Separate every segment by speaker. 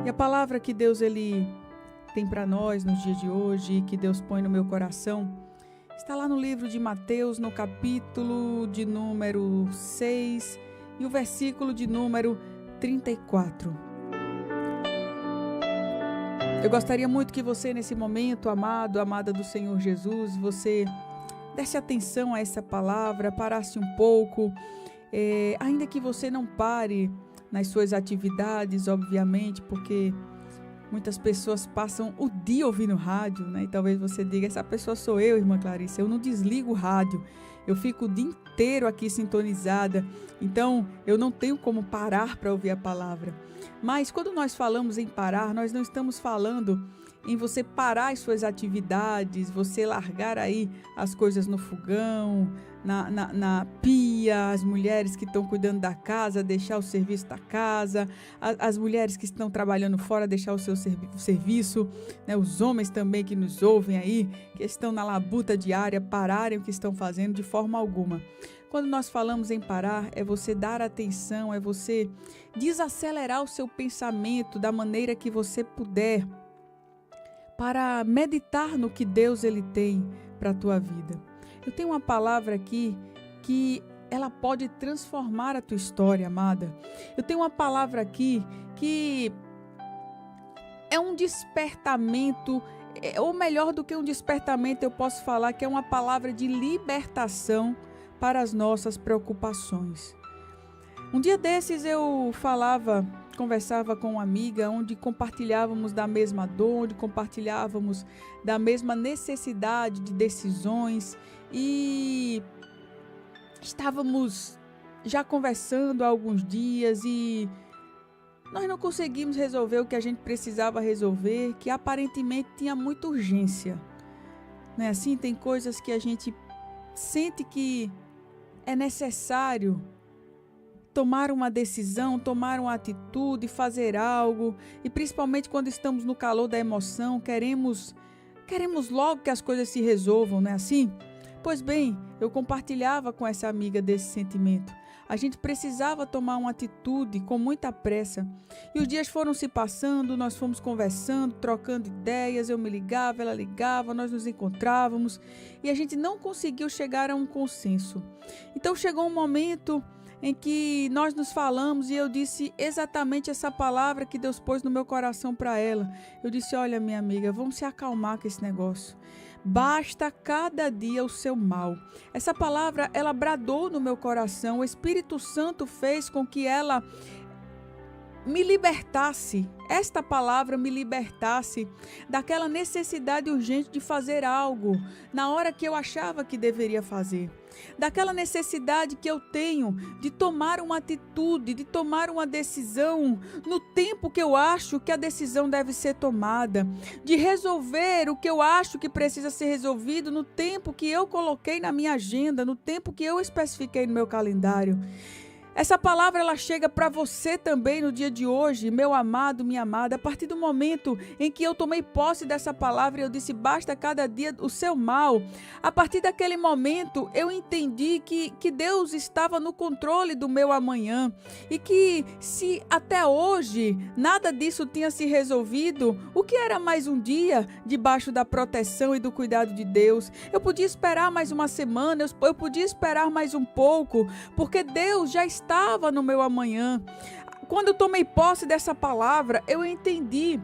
Speaker 1: E a palavra que Deus ele tem para nós nos dias de hoje, que Deus põe no meu coração, está lá no livro de Mateus, no capítulo de número 6 e o versículo de número 34. Eu gostaria muito que você, nesse momento, amado, amada do Senhor Jesus, você desse atenção a essa palavra, parasse um pouco, ainda que você não pare nas suas atividades, obviamente, porque muitas pessoas passam o dia ouvindo rádio, né? E talvez você diga, essa pessoa sou eu, irmã Clarice, eu não desligo o rádio, eu fico o dia inteiro aqui sintonizada, então eu não tenho como parar para ouvir a palavra. Mas quando nós falamos em parar, nós não estamos falando em você parar as suas atividades, você largar aí as coisas no fogão, na pia, as mulheres que estão cuidando da casa, deixar o serviço da casa, as mulheres que estão trabalhando fora, deixar o seu serviço, né? Os homens também que nos ouvem aí, que estão na labuta diária, pararem o que estão fazendo de forma alguma. Quando nós falamos em parar, é você dar atenção, é você desacelerar o seu pensamento da maneira que você puder, para meditar no que Deus ele tem para a tua vida. Eu tenho uma palavra aqui que ela pode transformar a tua história, amada. Eu tenho uma palavra aqui que é um despertamento, ou melhor do que um despertamento, eu posso falar que é uma palavra de libertação para as nossas preocupações. Um dia desses eu conversava com uma amiga, onde compartilhávamos da mesma dor, onde compartilhávamos da mesma necessidade de decisões e estávamos já conversando há alguns dias e nós não conseguimos resolver o que a gente precisava resolver, que aparentemente tinha muita urgência. Não é assim? Tem coisas que a gente sente que é necessário tomar uma decisão, tomar uma atitude, fazer algo, e principalmente quando estamos no calor da emoção, queremos logo que as coisas se resolvam, não é assim? Pois bem, eu compartilhava com essa amiga desse sentimento. A gente precisava tomar uma atitude com muita pressa. E os dias foram se passando, nós fomos conversando, trocando ideias, eu me ligava, ela ligava, nós nos encontrávamos e a gente não conseguiu chegar a um consenso. Então chegou um momento em que nós nos falamos e eu disse exatamente essa palavra que Deus pôs no meu coração para ela. Eu disse, olha minha amiga, vamos se acalmar com esse negócio. Basta cada dia o seu mal. Essa palavra, ela bradou no meu coração. O Espírito Santo fez com que ela me libertasse. Esta palavra me libertasse daquela necessidade urgente de fazer algo na hora que eu achava que deveria fazer. Daquela necessidade que eu tenho de tomar uma atitude, de tomar uma decisão no tempo que eu acho que a decisão deve ser tomada, de resolver o que eu acho que precisa ser resolvido no tempo que eu coloquei na minha agenda, no tempo que eu especifiquei no meu calendário. Essa palavra ela chega para você também no dia de hoje, meu amado, minha amada. A partir do momento em que eu tomei posse dessa palavra e eu disse, basta cada dia o seu mal. A partir daquele momento eu entendi que Deus estava no controle do meu amanhã. E que se até hoje nada disso tinha se resolvido, o que era mais um dia debaixo da proteção e do cuidado de Deus? Eu podia esperar mais uma semana, eu podia esperar mais um pouco, porque Deus já estava no meu amanhã. Quando eu tomei posse dessa palavra, eu entendi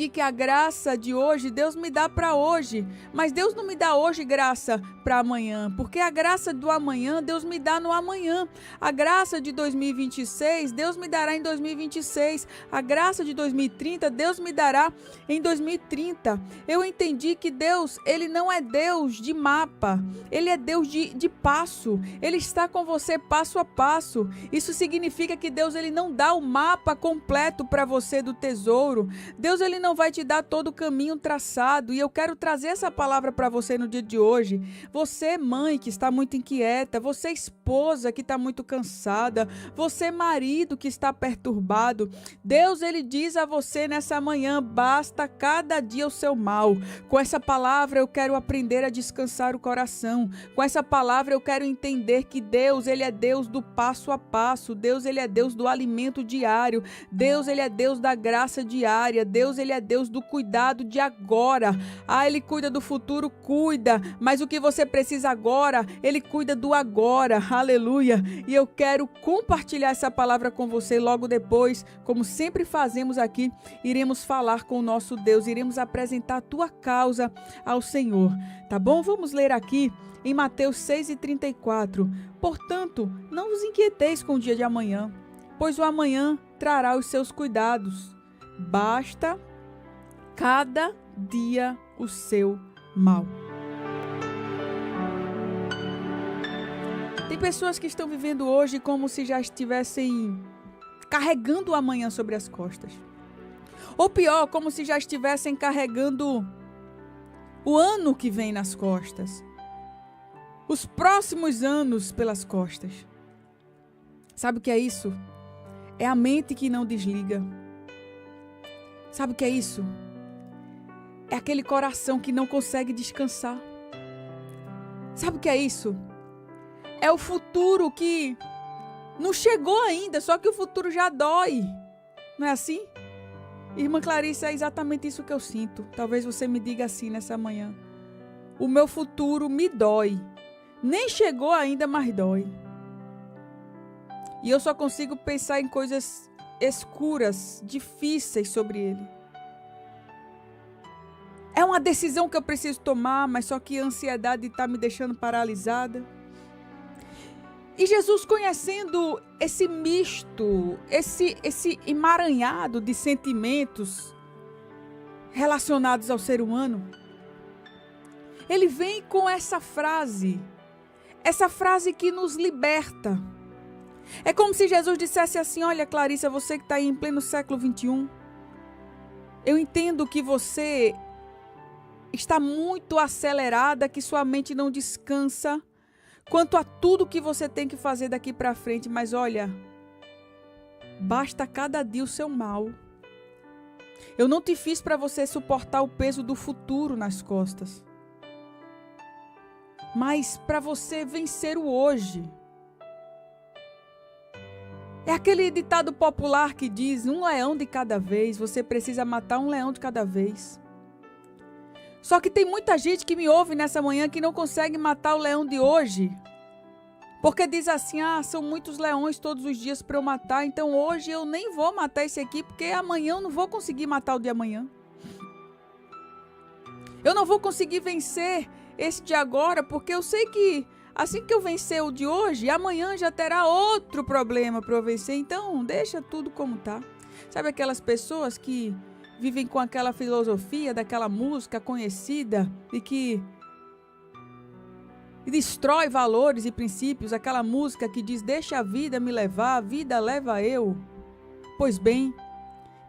Speaker 1: que a graça de hoje, Deus me dá para hoje, mas Deus não me dá hoje graça para amanhã, porque a graça do amanhã, Deus me dá no amanhã. A graça de 2026, Deus me dará em 2026. A graça de 2030, Deus me dará em 2030. Eu entendi que Deus, Ele não é Deus de mapa, Ele é Deus de passo. Ele está com você passo a passo. Isso significa que Deus, Ele não dá o mapa completo para você do tesouro. Deus, ele não vai te dar todo o caminho traçado. E eu quero trazer essa palavra para você no dia de hoje. Você, mãe, que está muito inquieta. Você, esposa, que está muito cansada. Você, marido, que está perturbado. Deus, ele diz a você nessa manhã: basta cada dia o seu mal. Com essa palavra eu quero aprender a descansar o coração. Com essa palavra eu quero entender que Deus, ele é Deus do passo a passo. Deus, ele é Deus do alimento diário. Deus, ele é Deus da graça diária. Deus, ele é Deus do cuidado de agora. Ele cuida do futuro, cuida. Mas o que você precisa agora, ele cuida do agora. Aleluia. E eu quero compartilhar essa palavra com você. Logo depois, como sempre fazemos aqui, iremos falar com o nosso Deus. Iremos apresentar a tua causa ao Senhor. Tá bom? Vamos ler aqui em Mateus 6:34. Portanto, não vos inquieteis com o dia de amanhã, pois o amanhã trará os seus cuidados. Basta cada dia o seu mal. Tem pessoas que estão vivendo hoje como se já estivessem carregando o amanhã sobre as costas. Ou pior, como se já estivessem carregando o ano que vem nas costas. Os próximos anos pelas costas. Sabe o que é isso? É a mente que não desliga. Sabe o que é isso? É aquele coração que não consegue descansar. Sabe o que é isso? É o futuro que não chegou ainda, só que o futuro já dói. Não é assim? Irmã Clarice, é exatamente isso que eu sinto. Talvez você me diga assim nessa manhã. O meu futuro me dói. Nem chegou ainda, mas dói. E eu só consigo pensar em coisas escuras, difíceis sobre ele. É uma decisão que eu preciso tomar, mas só que a ansiedade está me deixando paralisada. E Jesus, conhecendo esse misto, esse emaranhado de sentimentos relacionados ao ser humano, ele vem com essa frase que nos liberta. É como se Jesus dissesse assim: olha, Clarissa, você que está aí em pleno século 21, eu entendo que você está muito acelerada, que sua mente não descansa quanto a tudo que você tem que fazer daqui para frente, mas olha, basta cada dia o seu mal. Eu não te fiz para você suportar o peso do futuro nas costas, mas para você vencer o hoje. É aquele ditado popular que diz: um leão de cada vez. Você precisa matar um leão de cada vez. Só que tem muita gente que me ouve nessa manhã que não consegue matar o leão de hoje. Porque diz assim: são muitos leões todos os dias para eu matar, então hoje eu nem vou matar esse aqui, porque amanhã eu não vou conseguir matar o de amanhã. Eu não vou conseguir vencer esse de agora, porque eu sei que assim que eu vencer o de hoje, amanhã já terá outro problema para eu vencer. Então, deixa tudo como tá. Sabe aquelas pessoas que vivem com aquela filosofia daquela música conhecida e que destrói valores e princípios? Aquela música que diz: deixa a vida me levar, a vida leva eu. Pois bem,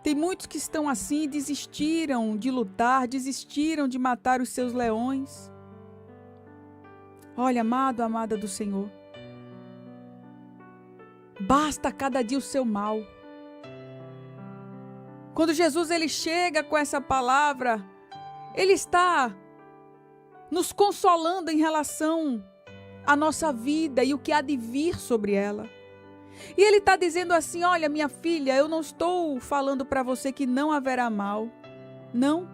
Speaker 1: tem muitos que estão assim, desistiram de lutar, desistiram de matar os seus leões. Olha, amado, amada do Senhor, basta cada dia o seu mal. Quando Jesus ele chega com essa palavra, ele está nos consolando em relação à nossa vida e o que há de vir sobre ela. E ele está dizendo assim: olha, minha filha, eu não estou falando para você que não haverá mal. Não.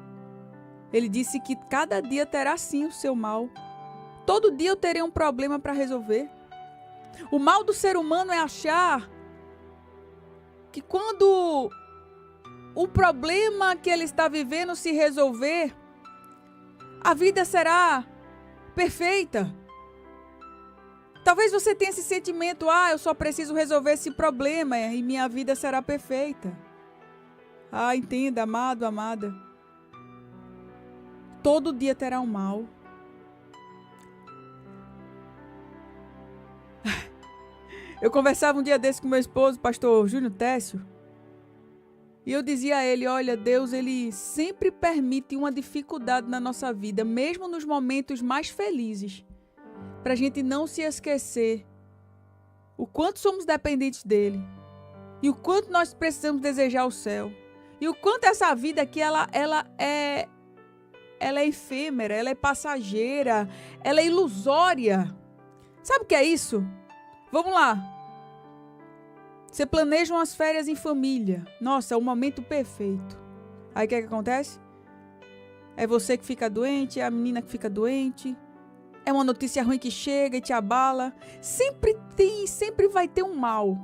Speaker 1: Ele disse que cada dia terá sim o seu mal. Todo dia eu terei um problema para resolver. O mal do ser humano é achar que quando o problema que ele está vivendo se resolver, a vida será perfeita. Talvez você tenha esse sentimento: eu só preciso resolver esse problema e minha vida será perfeita. Entenda, amado, amada. Todo dia terá um mal. Eu conversava um dia desse com meu esposo, pastor Júnior Técio, E eu dizia a ele, olha, Deus, ele sempre permite uma dificuldade na nossa vida, mesmo nos momentos mais felizes, para a gente não se esquecer o quanto somos dependentes dele e o quanto nós precisamos desejar o céu e o quanto essa vida aqui ela é efêmera, ela é passageira, ela é ilusória. Sabe o que é isso? Vamos lá. Você planeja umas férias em família. Nossa, é o momento perfeito. Aí o que acontece? É você que fica doente, é a menina que fica doente. É uma notícia ruim que chega e te abala. Sempre vai ter um mal.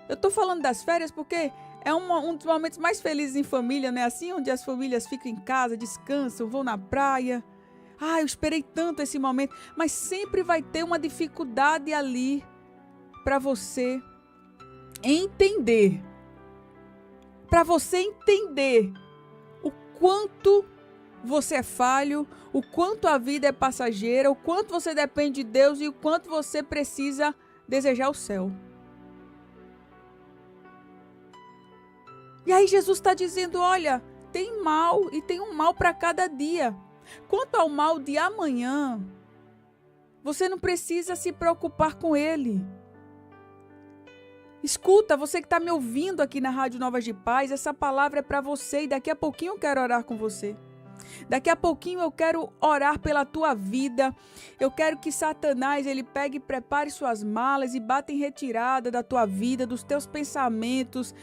Speaker 1: Eu tô falando das férias porque é um dos momentos mais felizes em família, não é assim? Onde as famílias ficam em casa, descansam, vão na praia. Ah, eu esperei tanto esse momento. Mas sempre vai ter uma dificuldade ali para você entender. Para você entender o quanto você é falho, o quanto a vida é passageira, o quanto você depende de Deus e o quanto você precisa desejar o céu. E aí Jesus está dizendo, olha, tem mal e tem um mal para cada dia. Quanto ao mal de amanhã, você não precisa se preocupar com ele. Escuta, você que está me ouvindo aqui na Rádio Novas de Paz, essa palavra é para você e daqui a pouquinho eu quero orar com você. Daqui a pouquinho eu quero orar pela tua vida. Eu quero que Satanás ele pegue e prepare suas malas e bata em retirada da tua vida, dos teus pensamentos.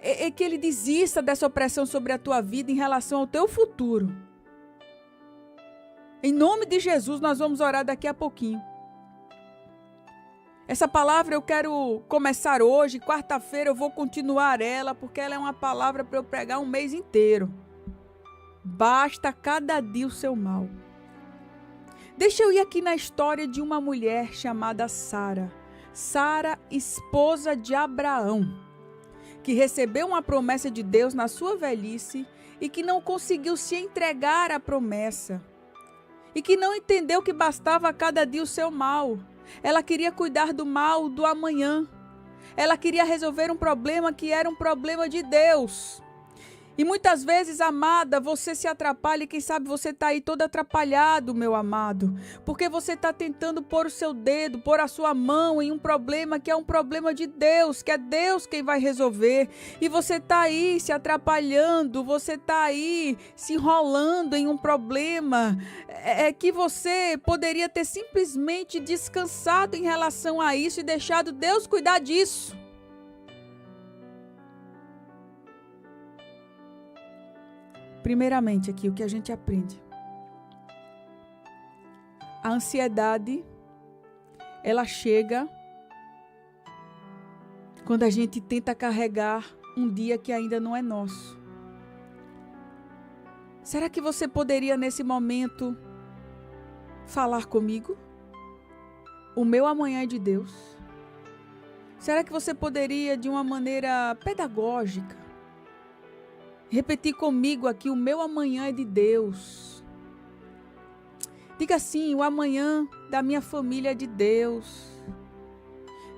Speaker 1: E que ele desista dessa opressão sobre a tua vida em relação ao teu futuro. Em nome de Jesus nós vamos orar daqui a pouquinho. Essa palavra eu quero começar hoje, quarta-feira eu vou continuar ela, porque ela é uma palavra para eu pregar um mês inteiro. Basta cada dia o seu mal. Deixa eu ir aqui na história de uma mulher chamada Sara. Sara, esposa de Abraão, que recebeu uma promessa de Deus na sua velhice e que não conseguiu se entregar à promessa. E que não entendeu que bastava a cada dia o seu mal. Ela queria cuidar do mal do amanhã. Ela queria resolver um problema que era um problema de Deus. E muitas vezes, amada, você se atrapalha e quem sabe você está aí todo atrapalhado, meu amado. Porque você está tentando pôr o seu dedo, pôr a sua mão em um problema que é um problema de Deus, que é Deus quem vai resolver. E você está aí se atrapalhando, você está aí se enrolando em um problema que você poderia ter simplesmente descansado em relação a isso e deixado Deus cuidar disso. Primeiramente aqui, o que a gente aprende. A ansiedade, ela chega quando a gente tenta carregar um dia que ainda não é nosso. Será que você poderia, nesse momento, falar comigo? O meu amanhã é de Deus. Será que você poderia, de uma maneira pedagógica, repetir comigo aqui, o meu amanhã é de Deus. Diga assim, o amanhã da minha família é de Deus.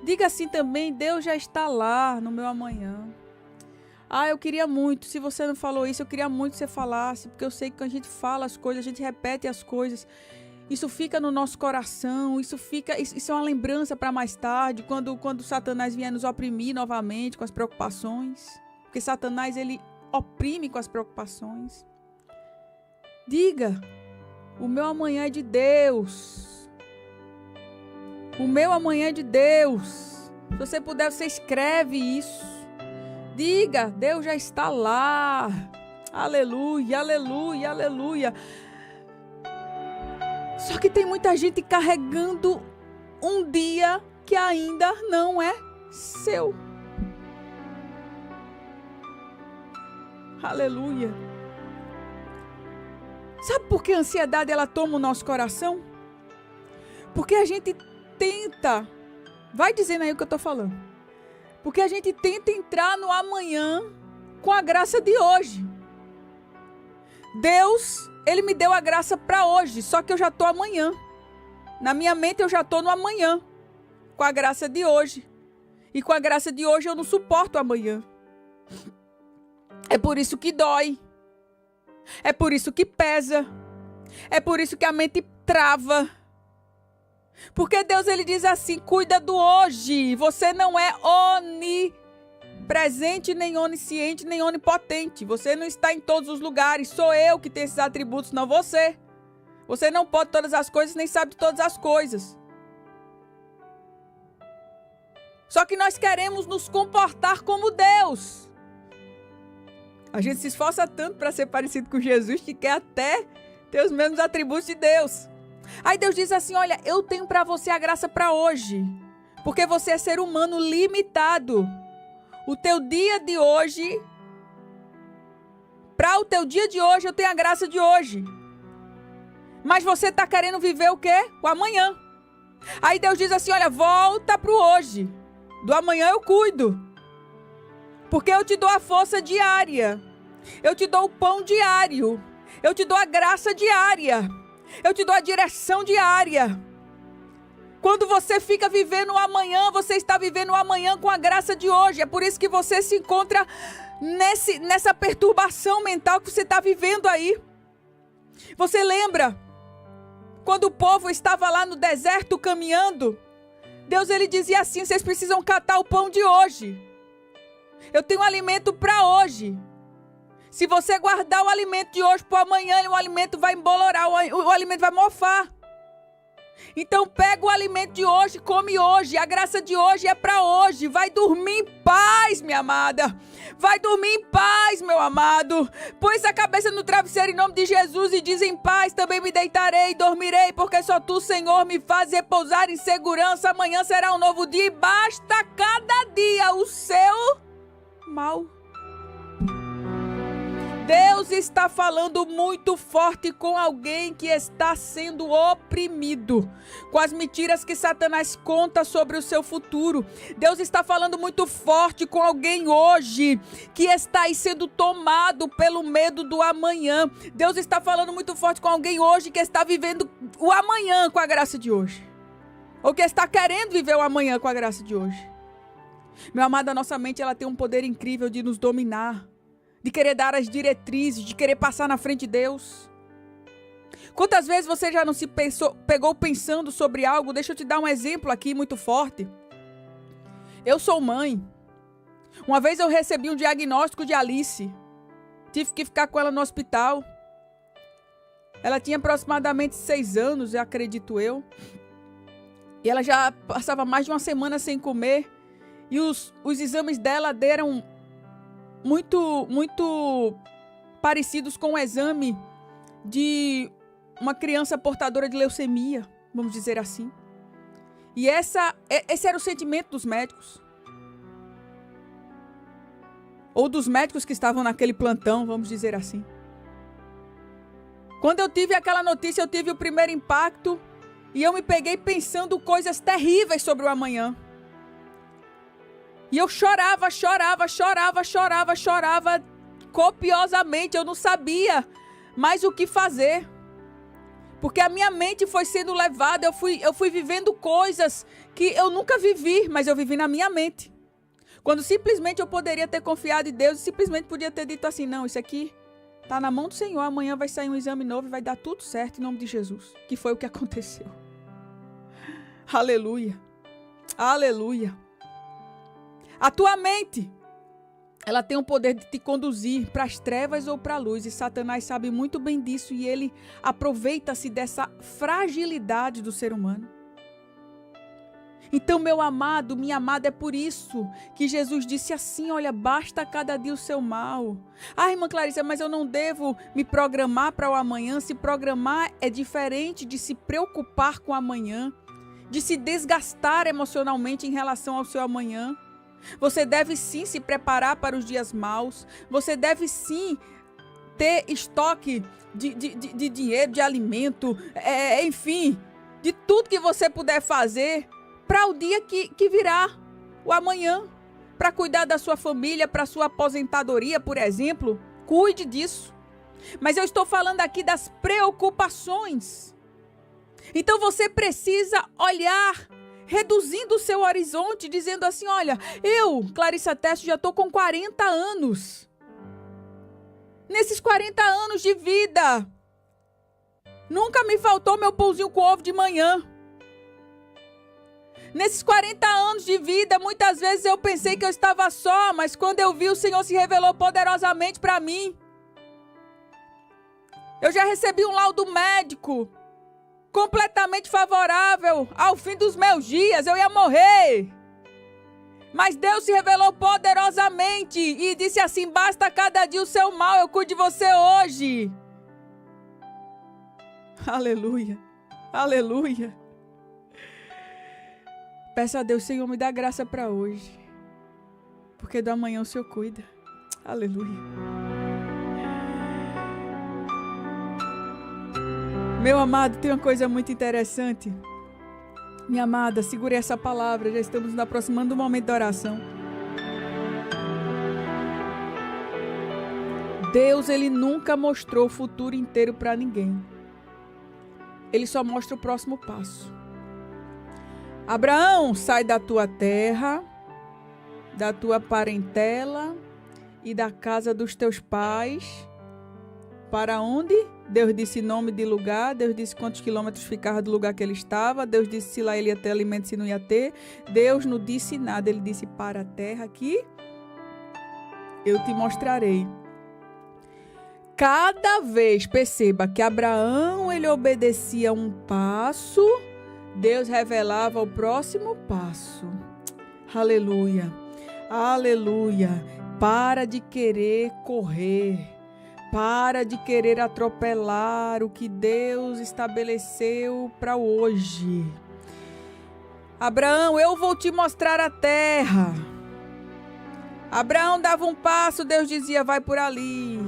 Speaker 1: Diga assim também, Deus já está lá no meu amanhã. Ah, eu queria muito, se você não falou isso, eu queria muito que você falasse, porque eu sei que quando a gente fala as coisas, a gente repete as coisas, isso fica no nosso coração, isso é uma lembrança para mais tarde, quando Satanás vier nos oprimir novamente com as preocupações. Porque Satanás, ele oprime com as preocupações. Diga, o meu amanhã é de Deus. O meu amanhã é de Deus. Se você puder, você escreve isso. Diga, Deus já está lá. Aleluia, aleluia, aleluia. Só que tem muita gente carregando um dia que ainda não é seu. Aleluia. Sabe por que a ansiedade ela toma o nosso coração? Porque a gente tenta, vai dizendo aí o que eu estou falando. Porque a gente tenta entrar no amanhã com a graça de hoje. Deus, ele me deu a graça para hoje, só que eu já estou amanhã. Na minha mente eu já estou no amanhã, com a graça de hoje. E com a graça de hoje eu não suporto amanhã. É por isso que dói. É por isso que pesa. É por isso que a mente trava. Porque Deus, ele diz assim, cuida do hoje. Você não é onipresente, nem onisciente, nem onipotente. Você não está em todos os lugares. Sou eu que tenho esses atributos, não você. Você não pode todas as coisas, nem sabe todas as coisas. Só que nós queremos nos comportar como Deus. A gente se esforça tanto para ser parecido com Jesus que quer até ter os mesmos atributos de Deus. Aí Deus diz assim, olha, eu tenho para você a graça para hoje. Porque você é ser humano limitado. O teu dia de hoje, para o teu dia de hoje, eu tenho a graça de hoje. Mas você está querendo viver o quê? O amanhã. Aí Deus diz assim, olha, volta para o hoje. Do amanhã eu cuido. Porque eu te dou a força diária. Eu te dou o pão diário. Eu te dou a graça diária. Eu te dou a direção diária. Quando você fica vivendo o amanhã, você está vivendo o amanhã com a graça de hoje. É por isso que você se encontra nessa perturbação mental que você está vivendo aí. Você lembra? Quando o povo estava lá no deserto caminhando, Deus, ele dizia assim, vocês precisam catar o pão de hoje. Eu tenho um alimento para hoje. Se você guardar o alimento de hoje para amanhã, o alimento vai embolorar, o alimento vai mofar. Então pega o alimento de hoje, come hoje. A graça de hoje é para hoje. Vai dormir em paz, minha amada. Vai dormir em paz, meu amado. Põe a cabeça no travesseiro em nome de Jesus e diz em paz, também me deitarei e dormirei, porque só tu, Senhor, me faz repousar em segurança. Amanhã será um novo dia e basta cada dia o seu mal. Deus está falando muito forte com alguém que está sendo oprimido, com as mentiras que Satanás conta sobre o seu futuro. Deus está falando muito forte com alguém hoje que está aí sendo tomado pelo medo do amanhã. Deus está falando muito forte com alguém hoje que está vivendo o amanhã com a graça de hoje, ou que está querendo viver o amanhã com a graça de hoje. Meu amado, a nossa mente, ela tem um poder incrível de nos dominar, de querer dar as diretrizes, de querer passar na frente de Deus. Quantas vezes você já não se pegou pensando sobre algo? Deixa eu te dar um exemplo aqui muito forte. Eu sou mãe. Uma vez eu recebi um diagnóstico de Alice. Tive que ficar com ela no hospital. Ela tinha aproximadamente 6 anos, acredito eu. E ela já passava mais de uma semana sem comer. E os exames dela deram muito parecidos com o exame de uma criança portadora de leucemia, vamos dizer assim. E esse era o sentimento dos médicos. Ou dos médicos que estavam naquele plantão, vamos dizer assim. Quando eu tive aquela notícia, eu tive o primeiro impacto e eu me peguei pensando coisas terríveis sobre o amanhã. E eu chorava copiosamente. Eu não sabia mais o que fazer. Porque a minha mente foi sendo levada. Eu fui vivendo coisas que eu nunca vivi, mas eu vivi na minha mente. Quando simplesmente eu poderia ter confiado em Deus e simplesmente podia ter dito assim, não, isso aqui está na mão do Senhor. Amanhã vai sair um exame novo e vai dar tudo certo em nome de Jesus. Que foi o que aconteceu. Aleluia. Aleluia. A tua mente, ela tem o poder de te conduzir para as trevas ou para a luz. E Satanás sabe muito bem disso e ele aproveita-se dessa fragilidade do ser humano. Então, meu amado, minha amada, é por isso que Jesus disse assim, olha, basta cada dia o seu mal. Ah, irmã Clarissa, mas eu não devo me programar para o amanhã. Se programar é diferente de se preocupar com o amanhã, de se desgastar emocionalmente em relação ao seu amanhã. Você deve sim se preparar para os dias maus. Você deve sim ter estoque de dinheiro, de alimento, enfim, de tudo que você puder fazer para o dia que virá, o amanhã. Para cuidar da sua família, para a sua aposentadoria, por exemplo. Cuide disso. Mas eu estou falando aqui das preocupações. Então você precisa olhar, reduzindo o seu horizonte, dizendo assim, olha, eu, Clarissa Teste, já estou com 40 anos. Nesses 40 anos de vida, nunca me faltou meu pãozinho com ovo de manhã. Nesses 40 anos de vida, muitas vezes eu pensei que eu estava só, mas quando eu vi, o Senhor se revelou poderosamente para mim. Eu já recebi um laudo médico completamente favorável ao fim dos meus dias. Eu ia morrer. Mas Deus se revelou poderosamente e disse assim: basta cada dia o seu mal, eu cuido de você hoje. Aleluia, aleluia. Peça a Deus: Senhor, me dá graça para hoje, porque do amanhã o Senhor cuida. Aleluia. Meu amado, tem uma coisa muito interessante. Minha amada, segure essa palavra, já estamos nos aproximando do momento da oração. Deus, Ele nunca mostrou o futuro inteiro para ninguém. Ele só mostra o próximo passo. Abraão, sai da tua terra, da tua parentela e da casa dos teus pais. Para onde? Deus disse nome de lugar, Deus disse quantos quilômetros ficava do lugar que ele estava, Deus disse se lá ele ia ter alimento, se não ia ter. Deus não disse nada, ele disse: para a terra que eu te mostrarei. Cada vez, perceba que Abraão, ele obedecia um passo, Deus revelava o próximo passo. Aleluia, aleluia. Para de querer correr. Para de querer atropelar o que Deus estabeleceu para hoje. Abraão, eu vou te mostrar a terra. Abraão dava um passo, Deus dizia: vai por ali.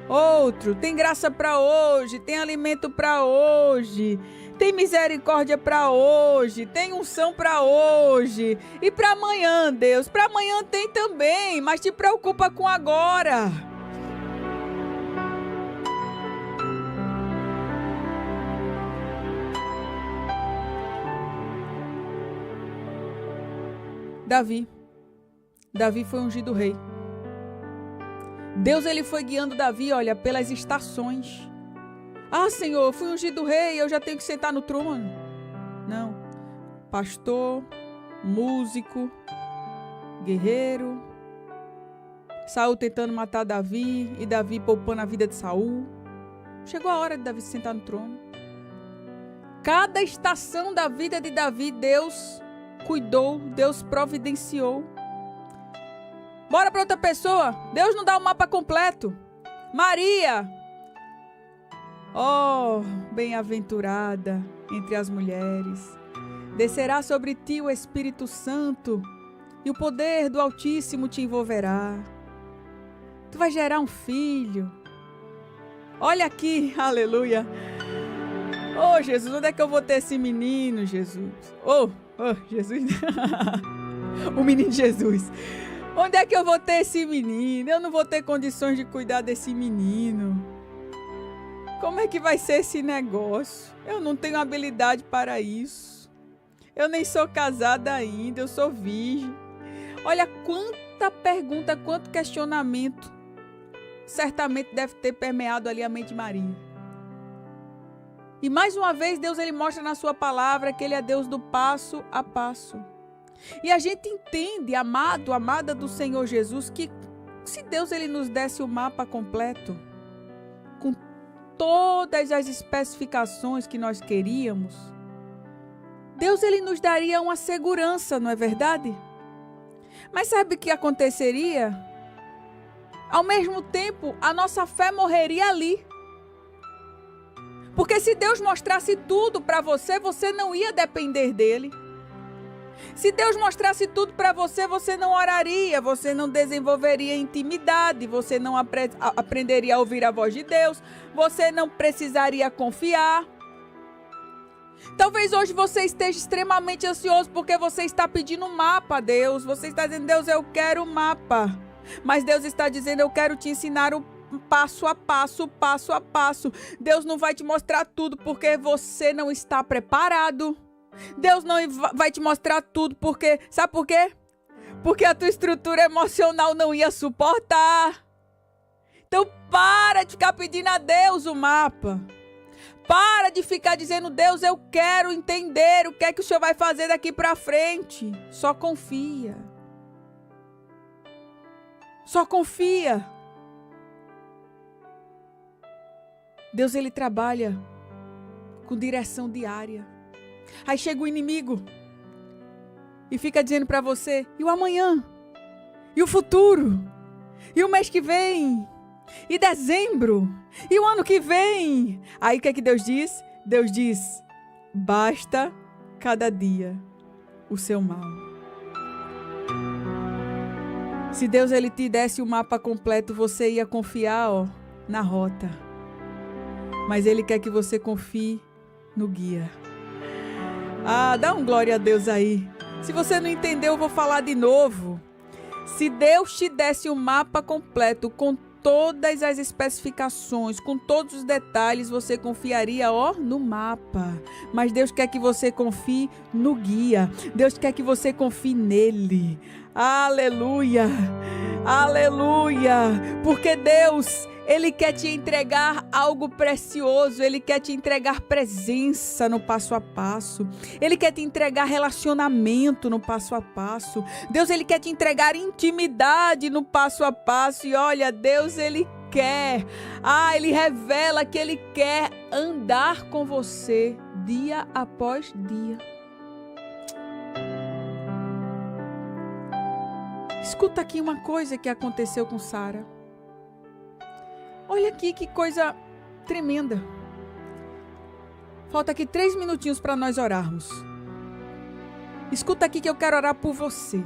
Speaker 1: Outro, tem graça para hoje, tem alimento para hoje, tem misericórdia para hoje, tem unção para hoje. E para amanhã, Deus, para amanhã tem também, mas te preocupa com agora. Davi foi ungido rei. Deus, ele foi guiando Davi, olha, pelas estações. Ah, Senhor, eu fui ungido rei, eu já tenho que sentar no trono. Não. Pastor, músico, guerreiro. Saul tentando matar Davi e Davi poupando a vida de Saul. Chegou a hora de Davi sentar no trono. Cada estação da vida de Davi, Deus cuidou, Deus providenciou. Bora para outra pessoa. Deus não dá o mapa completo. Maria. Oh, bem-aventurada entre as mulheres. Descerá sobre ti o Espírito Santo e o poder do Altíssimo te envolverá. Tu vai gerar um filho. Olha aqui, aleluia. Oh, Jesus, onde é que eu vou ter esse menino, Jesus? Oh, Jesus. O menino Jesus. Onde é que eu vou ter esse menino? Eu não vou ter condições de cuidar desse menino. Como é que vai ser esse negócio? Eu não tenho habilidade para isso. Eu nem sou casada ainda, eu sou virgem. Olha quanta pergunta, quanto questionamento certamente deve ter permeado ali a mente de Maria. E mais uma vez Deus, ele mostra na sua palavra que ele é Deus do passo a passo. E a gente entende, amado, amada do Senhor Jesus, que se Deus ele nos desse o mapa completo, com todas as especificações que nós queríamos, Deus ele nos daria uma segurança, não é verdade? Mas sabe o que aconteceria? Ao mesmo tempo, a nossa fé morreria ali. Porque se Deus mostrasse tudo para você, você não ia depender dele. Se Deus mostrasse tudo para você, você não oraria, você não desenvolveria intimidade, você não aprenderia a ouvir a voz de Deus, você não precisaria confiar. Talvez hoje você esteja extremamente ansioso porque você está pedindo um mapa a Deus. Você está dizendo: Deus, eu quero um mapa. Mas Deus está dizendo: eu quero te ensinar o passo a passo, passo a passo. Deus não vai te mostrar tudo porque você não está preparado. Deus não vai te mostrar tudo porque... Sabe por quê? Porque a tua estrutura emocional não ia suportar. Então para Para de ficar pedindo a Deus o mapa. Para de ficar dizendo, Deus, eu quero entender o que é que o Senhor vai fazer daqui para frente. Só confia. Só confia. Deus, ele trabalha com direção diária. Aí chega o inimigo e fica dizendo para você, e o amanhã? E o futuro? E o mês que vem? E dezembro? E o ano que vem? Aí o que é que Deus diz? Deus diz, basta cada dia o seu mal. Se Deus ele te desse o mapa completo, você ia confiar, na rota. Mas ele quer que você confie no guia. Dá um glória a Deus aí. Se você não entendeu, eu vou falar de novo. Se Deus te desse o mapa completo, com todas as especificações, com todos os detalhes, você confiaria, no mapa. Mas Deus quer que você confie no guia. Deus quer que você confie nele. Aleluia! Aleluia! Porque Deus, ele quer te entregar algo precioso, ele quer te entregar presença no passo a passo, ele quer te entregar relacionamento no passo a passo. Deus, ele quer te entregar intimidade no passo a passo. E olha, Deus, ele quer, ele revela que ele quer andar com você dia após dia. Escuta aqui uma coisa que aconteceu com Sara. Olha aqui que coisa tremenda. Falta aqui 3 minutinhos para nós orarmos. Escuta aqui que eu quero orar por você.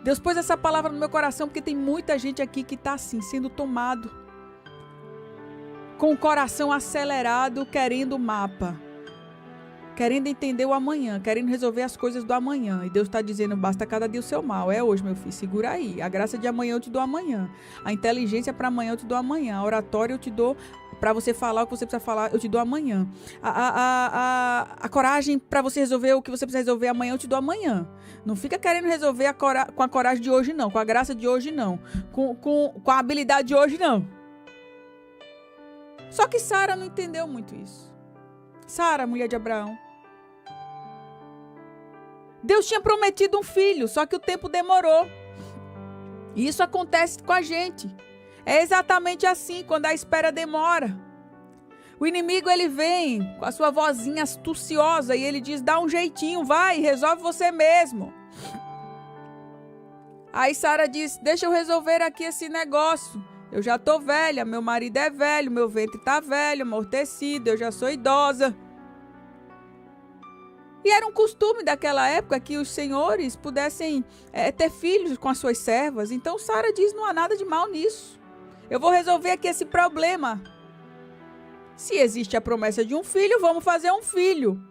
Speaker 1: Deus pôs essa palavra no meu coração porque tem muita gente aqui que está assim, sendo tomado, com o coração acelerado, querendo o mapa, querendo entender o amanhã, querendo resolver as coisas do amanhã. E Deus está dizendo, basta cada dia o seu mal. É hoje, meu filho, segura aí. A graça de amanhã eu te dou amanhã. A inteligência para amanhã eu te dou amanhã. A oratória eu te dou para você falar o que você precisa falar, eu te dou amanhã. A coragem para você resolver o que você precisa resolver amanhã, eu te dou amanhã. Não fica querendo resolver com a coragem de hoje, não. Com a graça de hoje, não. Com a habilidade de hoje, não. Só que Sara não entendeu muito isso. Sara, mulher de Abraão. Deus tinha prometido um filho, só que o tempo demorou. E isso acontece com a gente. É exatamente assim, quando a espera demora. O inimigo, ele vem com a sua vozinha astuciosa e ele diz, dá um jeitinho, vai, resolve você mesmo. Aí Sara diz, deixa eu resolver aqui esse negócio. Eu já tô velha, meu marido é velho, meu ventre tá velho, amortecido, eu já sou idosa. E era um costume daquela época que os senhores pudessem ter filhos com as suas servas. Então Sara diz, não há nada de mal nisso. Eu vou resolver aqui esse problema. Se existe a promessa de um filho, vamos fazer um filho.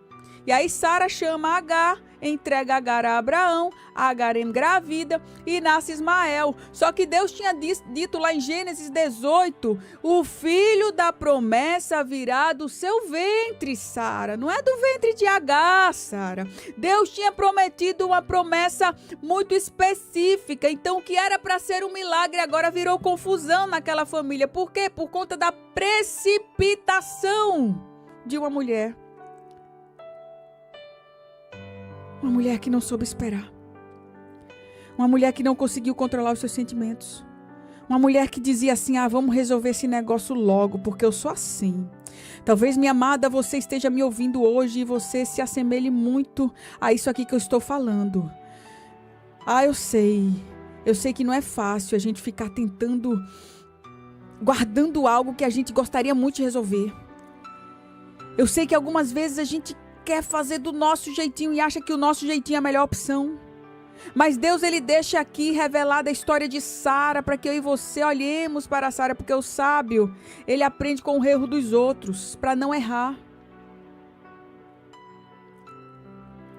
Speaker 1: E aí Sara chama Agar, entrega Agar a Abraão, Agar engravida e nasce Ismael. Só que Deus tinha dito lá em Gênesis 18, o filho da promessa virá do seu ventre, Sara. Não é do ventre de Agar, Sara. Deus tinha prometido uma promessa muito específica. Então o que era para ser um milagre agora virou confusão naquela família. Por quê? Por conta da precipitação de uma mulher. Uma mulher que não soube esperar. Uma mulher que não conseguiu controlar os seus sentimentos. Uma mulher que dizia assim, vamos resolver esse negócio logo, porque eu sou assim. Talvez, minha amada, você esteja me ouvindo hoje e você se assemelhe muito a isso aqui que eu estou falando. Eu sei. Eu sei que não é fácil a gente ficar tentando, guardando algo que a gente gostaria muito de resolver. Eu sei que algumas vezes a gente quer fazer do nosso jeitinho e acha que o nosso jeitinho é a melhor opção. Mas Deus, ele deixa aqui revelada a história de Sara para que eu e você olhemos para Sara, porque o sábio, ele aprende com o erro dos outros para não errar.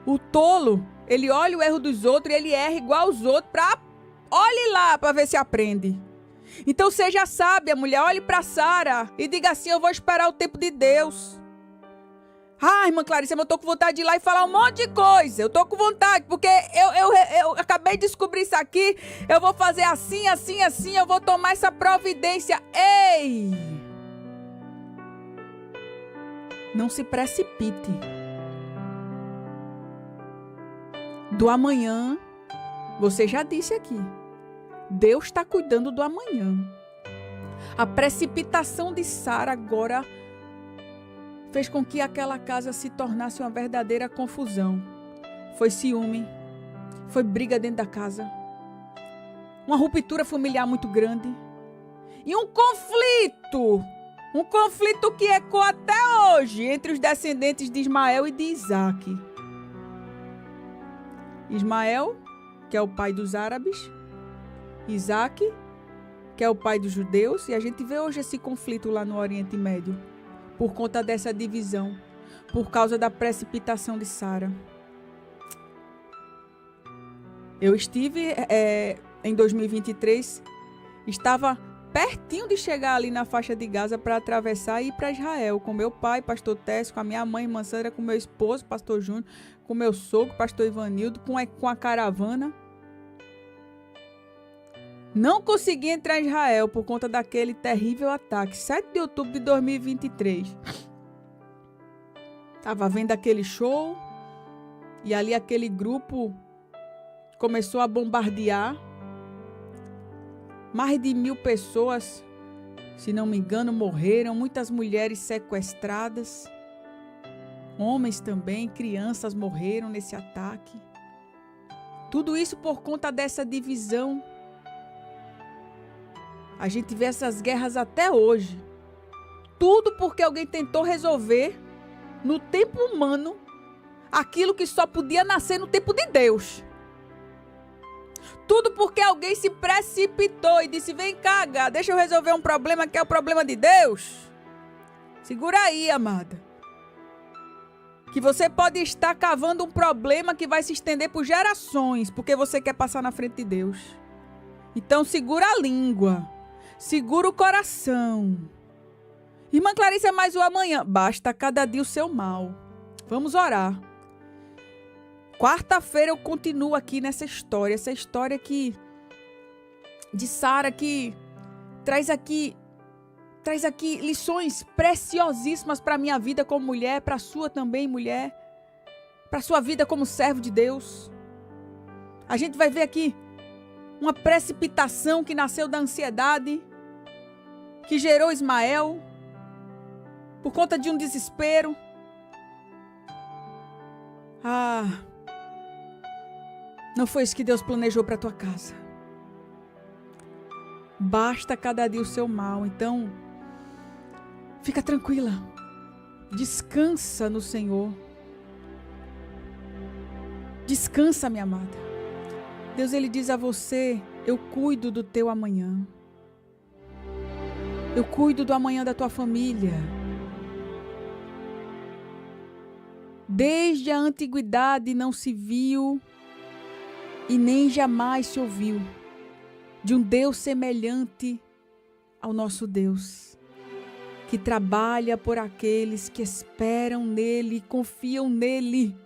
Speaker 1: O tolo, ele olha o erro dos outros e ele erra igual aos outros olhe lá para ver se aprende. Então seja sábia, mulher, olhe para Sara e diga assim, eu vou esperar o tempo de Deus. Irmã Clarice, eu tô com vontade de ir lá e falar um monte de coisa. Eu tô com vontade, porque eu acabei de descobrir isso aqui. Eu vou fazer assim, assim, assim. Eu vou tomar essa providência. Ei! Não se precipite. Do amanhã, você já disse aqui, Deus está cuidando do amanhã. A precipitação de Sara agora fez com que aquela casa se tornasse uma verdadeira confusão. Foi ciúme, foi briga dentro da casa, uma ruptura familiar muito grande e um conflito que ecoa até hoje entre os descendentes de Ismael e de Isaque. Ismael, que é o pai dos árabes, Isaque, que é o pai dos judeus, e a gente vê hoje esse conflito lá no Oriente Médio, por conta dessa divisão, por causa da precipitação de Sara. Eu estive em 2023, estava pertinho de chegar ali na faixa de Gaza para atravessar e ir para Israel, com meu pai, pastor Tess, com a minha mãe, irmã Sandra, com meu esposo, pastor Júnior, com meu sogro, pastor Ivanildo, com a caravana. Não consegui entrar em Israel por conta daquele terrível ataque, 7 de outubro de 2023. Estava vendo aquele show e ali aquele grupo começou a bombardear. Mais de 1.000 pessoas, se não me engano, morreram. Muitas mulheres sequestradas. Homens também, crianças morreram nesse ataque. Tudo isso por conta dessa divisão. A gente vê essas guerras até hoje. Tudo porque alguém tentou resolver, no tempo humano, aquilo que só podia nascer no tempo de Deus. Tudo porque alguém se precipitou e disse, vem cá, Gá, deixa eu resolver um problema que é o problema de Deus. Segura aí, amada. Que você pode estar cavando um problema que vai se estender por gerações, porque você quer passar na frente de Deus. Então segura a língua. Segura o coração. Irmã Clarice, é mais o amanhã. Basta cada dia o seu mal. Vamos orar. Quarta-feira eu continuo aqui nessa história. Essa história que de Sara, que traz aqui lições preciosíssimas para a minha vida como mulher, para a sua também, mulher. Para a sua vida como servo de Deus. A gente vai ver aqui uma precipitação que nasceu da ansiedade, que gerou Ismael, por conta de um desespero. Não foi isso que Deus planejou para a tua casa. Basta cada dia o seu mal. Então, fica tranquila. Descansa no Senhor. Descansa, minha amada. Deus, Ele diz a você, eu cuido do teu amanhã. Eu cuido do amanhã da tua família. Desde a antiguidade não se viu e nem jamais se ouviu de um Deus semelhante ao nosso Deus, que trabalha por aqueles que esperam nele e confiam nele.